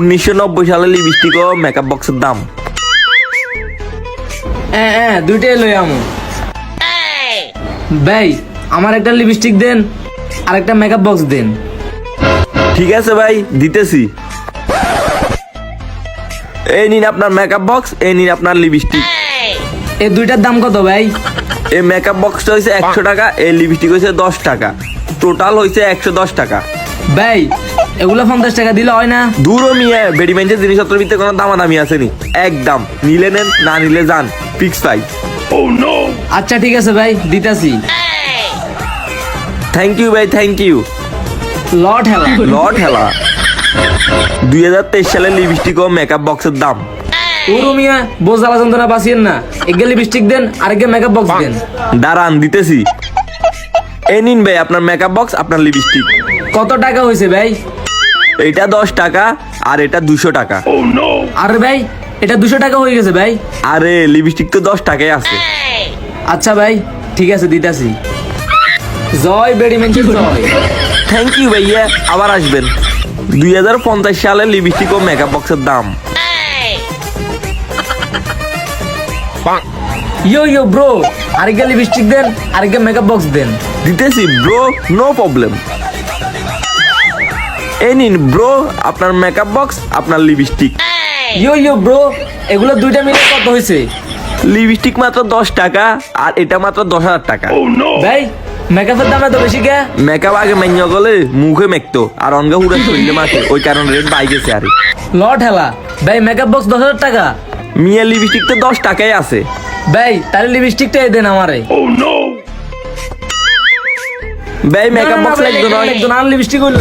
1990 সালের লিপস্টিক ও মেকআপ বক্সের দাম। দুইটাই লই আমু। ভাই আমার একটা লিপস্টিক দেন আর একটা মেকআপ বক্স দেন। ঠিক আছে ভাই, দিতেছি। এই নিন আপনার মেকআপ বক্স, এই নিন আপনার লিপস্টিক। এই দুইটার দাম কত ভাই? এই মেকআপ বক্সটা হয়েছে 100 টাকা, এই লিপস্টিক হয়েছে 10 টাকা, টোটাল হয়েছে 110 টাকা। ভাই এগুলো 50 টাকা দিলে হয় না? দূরও মিয়া, বেডিমেন্টের জিনিসপত্রের ভিতরে কোনো দামাদামি আসেনি, একদম নিলে নেন, না নিলে যান, ফিক্স প্রাইস। আচ্ছা ঠিক আছে ভাই, দিতাছি। থ্যাংক ইউ ভাই, থ্যাংক ইউ। লট হেলা। লট হেলা। 2023 সালের লিপস্টিক ও মেকআপ বক্সের দাম। ওরু মিয়া বোঝালা যন্ত্রণা বাঁচিয়েন না, এগে লিপস্টিক দেন আর এগে মেকআপ বক্স দেন। দাঁড়ান, দিতেছি। এই নিন ভাই আপনার মেকআপ বক্স, আপনার লিপস্টিক। কত টাকা হয়েছে ভাই? এটা 10 টাকা আর এটা 200 টাকা। আরে ভাই এটা 200 টাকা হয়ে গেছে ভাই। আরে লিপস্টিক তো 10 টাকায় আছে। আচ্ছা ভাই ঠিক আছে, দিতাছি। জয় বেডিমেন্টের জয়। থ্যাংক ইউ ভাইয়া, আবার আসবেন। 2050 সালের লিপস্টিক ও মেকআপ বক্সের দাম। ইয়ো ব্রো, আরেকটা লিপস্টিক দেন আরেকটা মেকআপ বক্স দেন। দিতেছি ব্রো, নো প্রবলেম। এই নিন ব্রো আপনার মেকআপ বক্স, আপনার লিপস্টিক। ইয়ো ব্রো, এগুলো দুইটা মিলে কত হয়েছে? লিপস্টিক মাত্র 10 টাকা আর এটা মাত্র 10,000 টাকা। ভাই মেকআপের দাম এত বেশি কে? মেকআপ আগে মাইন্য গলে মুখে মেকতো আর অঙ্গে হুড়ে শরীরে মাখে, ওই কারণে রেট বাই গেছে। আরে লট হেলা। ভাই মেকআপ বক্স 10,000 টাকা? মিয়া লিপস্টিক তো 10 টাকায় আছে। ভাই তাহলে লিপস্টিকটাই দেন আমারে। ভাই মেকআপ বক্স লাগবে না, একজন আর লিপস্টিক হইলো।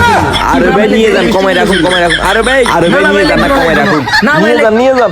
আরে ভাই নিয়ে যান, কমাই রাখুন, কমাই রাখুন। আরে ভাই নিয়ে যান না, কমাই রাখুন, না ভাই, নিয়ে যান, নিয়ে যান।